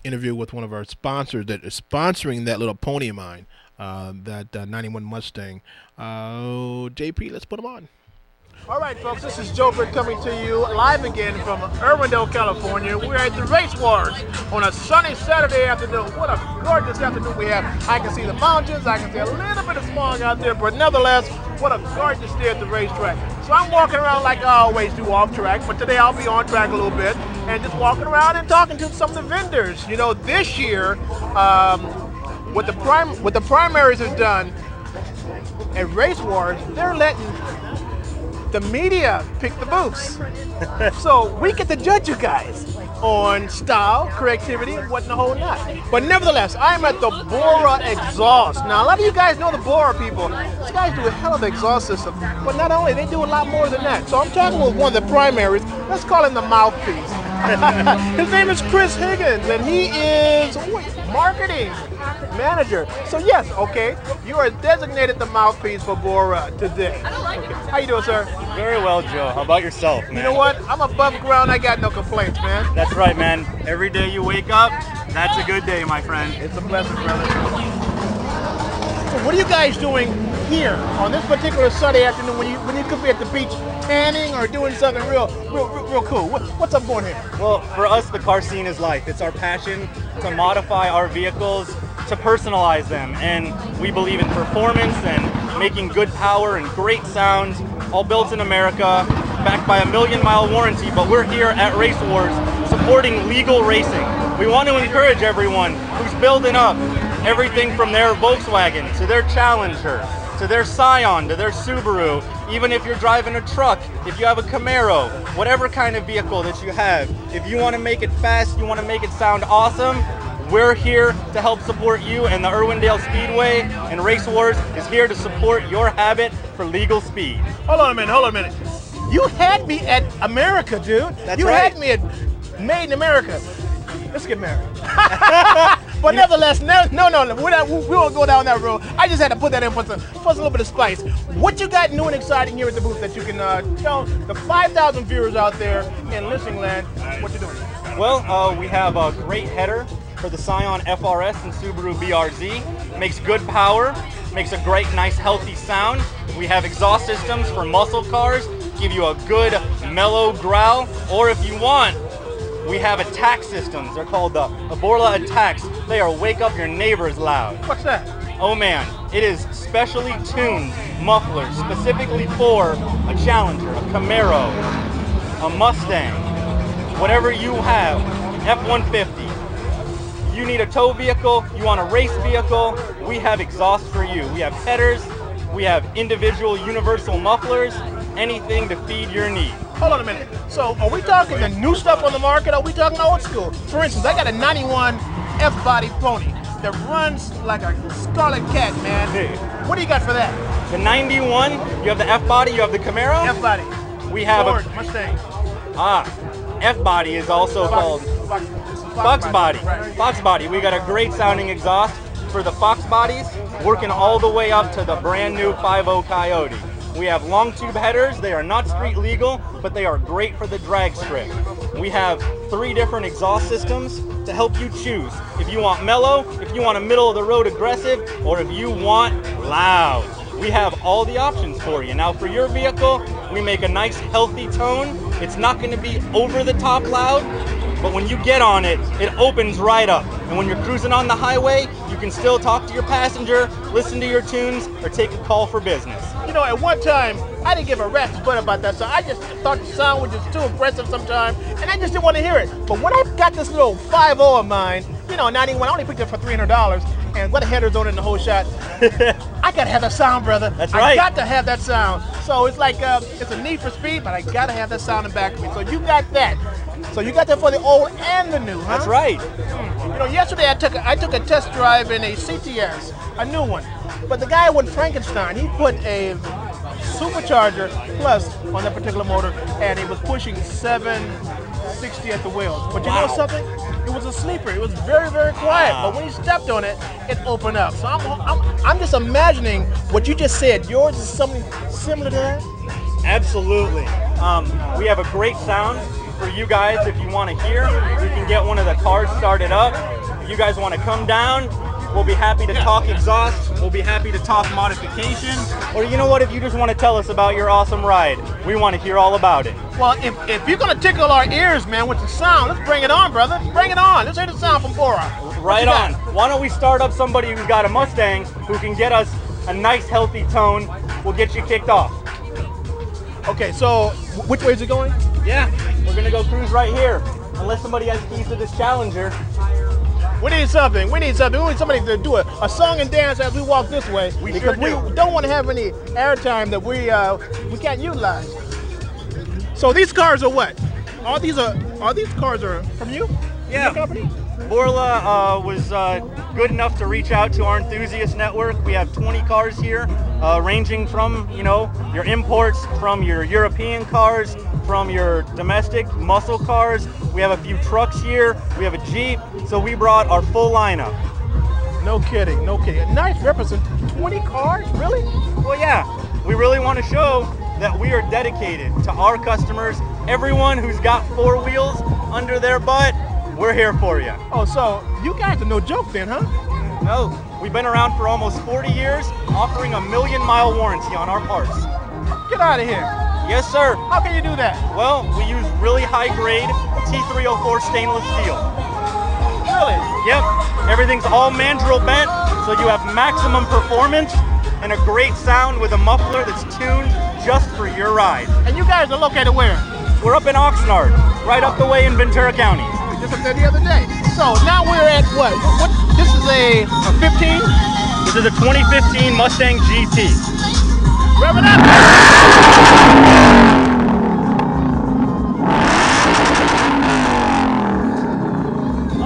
interview with one of our sponsors that is sponsoring that little pony of mine, that 91 Mustang. JP, let's put him on. All right, folks, this is Joe Britt coming to you live again from Irwindale, California. We're at the Race Wars on a sunny Saturday afternoon. What a gorgeous afternoon we have. I can see the mountains, I can see a little bit of smog out there, but nevertheless, what a gorgeous day at the racetrack. So I'm walking around like I always do off track, but today I'll be on track a little bit and just walking around and talking to some of the vendors. You know, this year, what the primaries have done at Race Wars, they're letting the media pick the booths. So we get to judge you guys on style, creativity, and what in the whole not. But nevertheless, I'm at the Bora exhaust. Now, a lot of you guys know the Bora people. These guys do a hell of an exhaust system. But not only, they do a lot more than that. So I'm talking with one of the primaries. Let's call him the mouthpiece. His name is Chris Higgins, and he is marketing manager. So yes, okay, you are designated the mouthpiece for Bora today. Okay. How you doing, sir? Very well, Joe. How about yourself, man? You know what? I'm above ground. I got no complaints, man. That's right, man. Every day you wake up, that's a good day, my friend. It's a blessing, brother. So what are you guys doing here on this particular Sunday afternoon when you could be at the beach tanning or doing something real cool? What's up going here? Well, for us, the car scene is life. It's our passion to modify our vehicles, to personalize them, and we believe in performance and making good power and great sounds, all built in America, backed by a 1,000,000-mile warranty. But we're here at Race Wars supporting legal racing. We want to encourage everyone who's building up everything from their Volkswagen to their Challenger to their Scion to their Subaru. Even if you're driving a truck, if you have a Camaro, whatever kind of vehicle that you have, if you want to make it fast, you want to make it sound awesome, we're here to help support you, and the Irwindale Speedway and Race Wars is here to support your habit for legal speed. Hold on a minute. You had me at America, dude. That's right. You had me at Made in America. Let's get married. But nevertheless, no, we won't go down that road. I just had to put that in for a little bit of spice. What you got new and exciting here at the booth that you can tell the 5,000 viewers out there in listening land what you're doing? Well, we have a great header for the Scion FRS and Subaru BRZ. Makes good power, makes a great, nice, healthy sound. We have exhaust systems for muscle cars, give you a good, mellow growl. Or if you want, we have attack systems. They're called the Borla Attacks. They are wake up your neighbors loud. What's that? Oh man, it is specially tuned mufflers specifically for a Challenger, a Camaro, a Mustang, whatever you have, F-150. You need a tow vehicle, you want a race vehicle, we have exhaust for you. We have headers, we have individual universal mufflers, anything to feed your need. Hold on a minute. So are we talking the new stuff on the market? Or are we talking old school? For instance, I got a 91 F-body pony that runs like a scarlet cat, man. Hey. What do you got for that? The 91, you have the F-body, you have the Camaro? F-body. We have Ford Mustang. F-body is also called Fox Body. Right. Fox Body. We got a great sounding exhaust for the Fox Bodies, working all the way up to the brand new 5.0 Coyote. We have long tube headers. They are not street legal, but they are great for the drag strip. We have 3 different exhaust systems to help you choose. If you want mellow, if you want a middle of the road aggressive, or if you want loud. We have all the options for you. Now for your vehicle, we make a nice healthy tone. It's not going to be over the top loud, but when you get on it, it opens right up. And when you're cruising on the highway, you can still talk to your passenger, listen to your tunes, or take a call for business. You know, at one time, I didn't give a rat's butt about that, so I just thought the sound was just too aggressive sometimes, and I just didn't want to hear it. But when I got this little 5.0 of mine, you know, 91, I only picked it for $300, and what a header's on it in the whole shot. I gotta have that sound, brother. That's right. I got to have that sound. So it's like, it's a need for speed, but I gotta have that sound in the back of me. So you got that. So you got that for the old and the new, huh? That's right. You know, yesterday I took a test drive in a CTS, a new one. But the guy with Frankenstein, he put a supercharger plus on that particular motor, and it was pushing 760 at the wheels. But you know something? It was a sleeper. It was very, very quiet. But when he stepped on it, it opened up. So I'm just imagining what you just said. Yours is something similar to that? Absolutely. We have a great sound for you guys. If you want to hear, we can get one of the cars started up. If you guys want to come down, we'll be happy to talk exhaust. We'll be happy to talk modification. Or you know what, if you just want to tell us about your awesome ride, we want to hear all about it. Well, if you're going to tickle our ears, man, with the sound, let's bring it on, brother. Bring it on. Let's hear the sound from Bora. Right on. Why don't we start up somebody who's got a Mustang who can get us a nice healthy tone. We'll get you kicked off. Okay, so which way is it going? Yeah, we're going to go cruise right here. Unless somebody has keys to this Challenger. We need something. We need somebody to do a song and dance as we walk this way. We because sure do. We don't want to have any airtime that we can't utilize. So these cars are what? All these cars are from you? Yeah. Your company? Borla was good enough to reach out to our enthusiast network. We have 20 cars here, ranging from, you know, your imports, from your European cars, from your domestic muscle cars. We have a few trucks here. We have a Jeep. So we brought our full lineup. No kidding, no kidding. Nice representation. 20 cars, really? Well, yeah. We really want to show that we are dedicated to our customers. Everyone who's got 4 wheels under their butt, we're here for you. Oh, so you guys are no joke then, huh? No, we've been around for almost 40 years, offering a 1,000,000-mile warranty on our parts. Get out of here. Yes, sir. How can you do that? Well, we use really high-grade T304 stainless steel. Really? Yep. Everything's all mandrel bent, so you have maximum performance and a great sound with a muffler that's tuned just for your ride. And you guys are located where? We're up in Oxnard, right up the way in Ventura County. Just up there the other day. So now we're at what? This is a 15? This is a 2015 Mustang GT. Rev it up!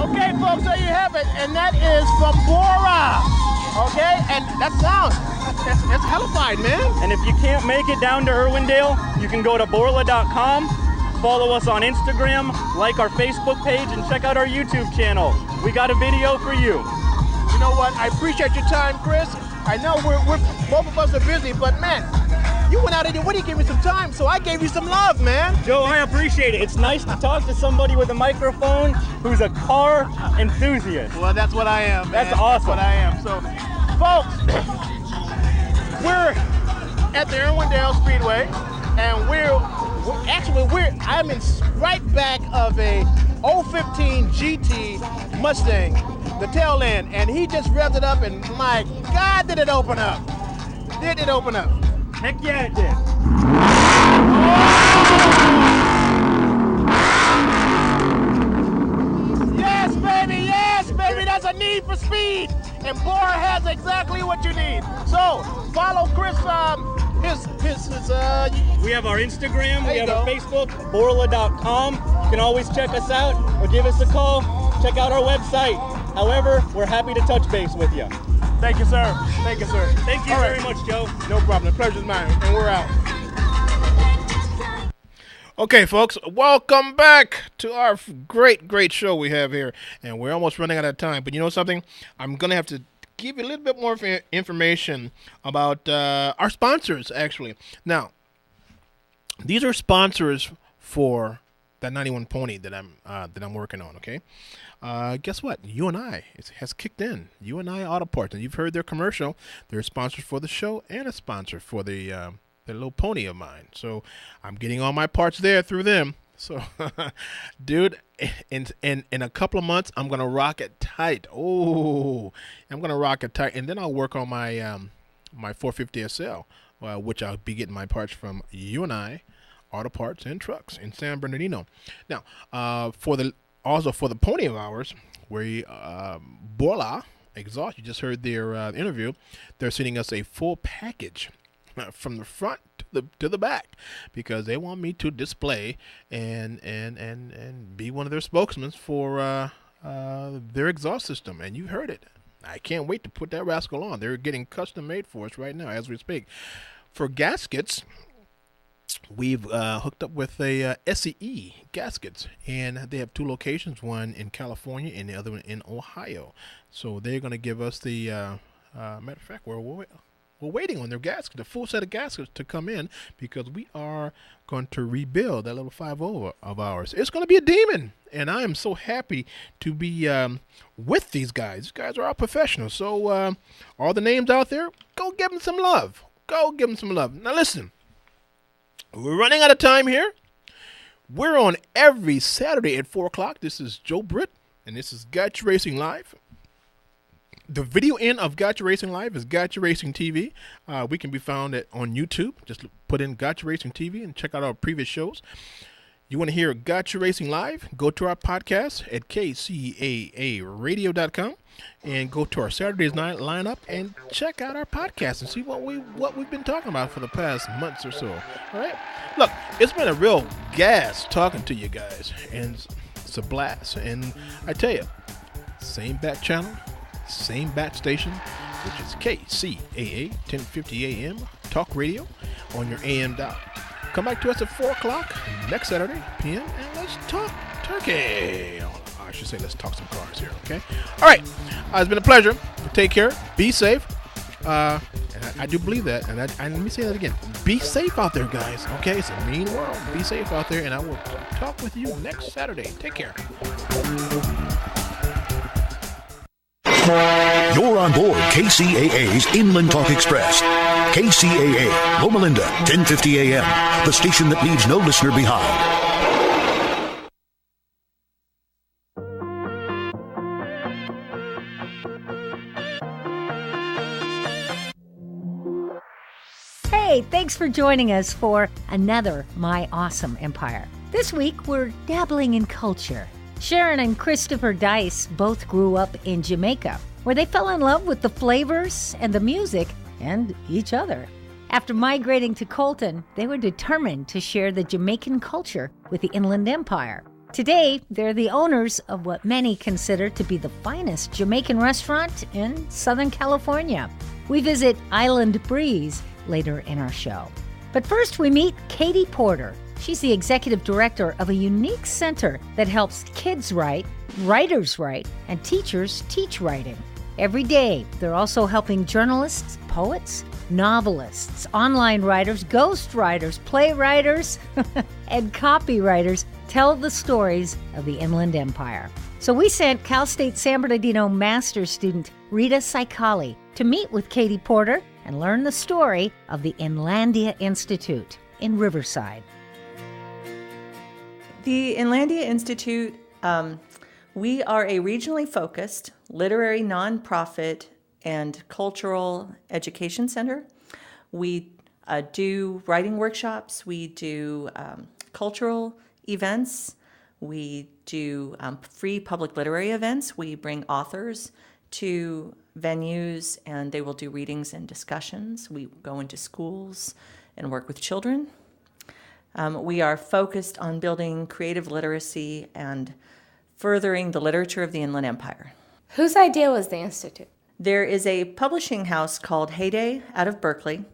Okay, folks, there you have it. And that is from Bora. Okay? And that sounds, that's hellified, man. And if you can't make it down to Irwindale, you can go to borla.com, follow us on Instagram, like our Facebook page, and check out our YouTube channel. We got a video for you. You know what? I appreciate your time, Chris. I know we're both of us are busy, but man, you went out and you gave me some time, so I gave you some love, man. Joe, I appreciate it. It's nice to talk to somebody with a microphone who's a car enthusiast. Well, that's what I am, man. That's awesome. That's what I am. So, folks, we're at the Irwindale Speedway, and I'm in right back of a 015 GT Mustang, the tail end, and he just revved it up, and my God, did it open up? Did it open up? Heck yeah, it did. Yes, baby, that's a need for speed, and Bora has exactly what you need. So follow Chris We have our Instagram, we have our Facebook, borla.com. You can always check us out or give us a call. Check out our website. However, we're happy to touch base with you. Thank you, sir. Thank you, sir. Thank you very much, Joe. No problem. The pleasure's mine, and we're out. Okay, folks, welcome back to our great show we have here. And we're almost running out of time. But you know something? I'm going to have to give you a little bit more information about our sponsors, actually. Now, these are sponsors for that 91 Pony that I'm working on, okay? Guess what? UNI has kicked in. UNI Auto Parts, and you've heard their commercial. They're sponsors for the show and a sponsor for the little pony of mine. So I'm getting all my parts there through them. So, dude, in a couple of months, I'm gonna rock it tight. Oh, I'm gonna rock it tight, and then I'll work on my my 450 SL, which I'll be getting my parts from UNI Auto Parts and Trucks in San Bernardino. Now, for the pony of ours, where Borla Exhaust, you just heard their interview. They're sending us a full package from the front to the back, because they want me to display and be one of their spokesmen for their exhaust system. And you heard it. I can't wait to put that rascal on. They're getting custom made for us right now as we speak. For gaskets, we've hooked up with a SCE gaskets, and they have 2 locations, one in California and the other one in Ohio. So they're going to give us the matter of fact, we're waiting on their gaskets, the full set of gaskets, to come in, because we are going to rebuild that little 5.0 of ours. It's going to be a demon, and I am so happy to be with these guys. These guys are all professionals. So all the names out there, go give them some love. Go give them some love. Now listen, we're running out of time here. We're on every Saturday at 4 o'clock. This is Joe Britt, and this is Gotcha Racing Live. The video end of Gotcha Racing Live is Gotcha Racing TV. We can be found on YouTube. Just put in Gotcha Racing TV and check out our previous shows. You want to hear Gotcha Racing Live? Go to our podcast at kcaaradio.com and go to our Saturdays night lineup and check out our podcast and see what we've been talking about for the past months or so. All right? Look, it's been a real gas talking to you guys, and it's a blast. And I tell you, same bat channel, same bat station, which is KCAA 1050 AM Talk Radio on your AM dial. Come back to us at 4 o'clock next Saturday p.m. and let's talk turkey. I should say let's talk some cars here, okay? All right. It's been a pleasure. Take care. Be safe. And I do believe that. And let me say that again. Be safe out there, guys, okay? It's a mean world. Be safe out there, and I will talk with you next Saturday. Take care. You're on board KCAA's Inland Talk Express. KCAA, Loma Linda, 1050 AM, the station that leaves no listener behind. Hey, thanks for joining us for another My Awesome Empire. This week, we're dabbling in culture. Sharon and Christopher Dice both grew up in Jamaica, where they fell in love with the flavors and the music and each other. After migrating to Colton, they were determined to share the Jamaican culture with the Inland Empire. Today, they're the owners of what many consider to be the finest Jamaican restaurant in Southern California. We visit Island Breeze later in our show. But first, we meet Katie Porter. She's the executive director of a unique center that helps kids write, writers write, and teachers teach writing. Every day, they're also helping journalists, poets, novelists, online writers, ghost writers, playwriters, and copywriters tell the stories of the Inland Empire. So we sent Cal State San Bernardino master's student Rita Saikali to meet with Katie Porter and learn the story of the Inlandia Institute in Riverside. The Inlandia Institute, we are a regionally focused literary nonprofit and cultural education center. We do writing workshops, we do cultural events, we do free public literary events. We bring authors to venues, and they will do readings and discussions. We go into schools and work with children. We are focused on building creative literacy and furthering the literature of the Inland Empire. Whose idea was the Institute? There is a publishing house called Heyday out of Berkeley,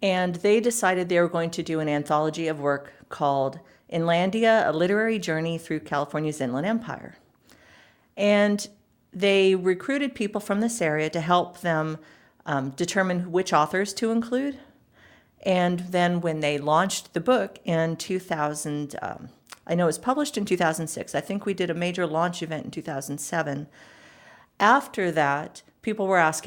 and they decided they were going to do an anthology of work called Inlandia, A Literary Journey Through California's Inland Empire. And they recruited people from this area to help them determine which authors to include. And then when they launched the book in 2000, I know it was published in 2006. I think we did a major launch event in 2007. After that, people were asking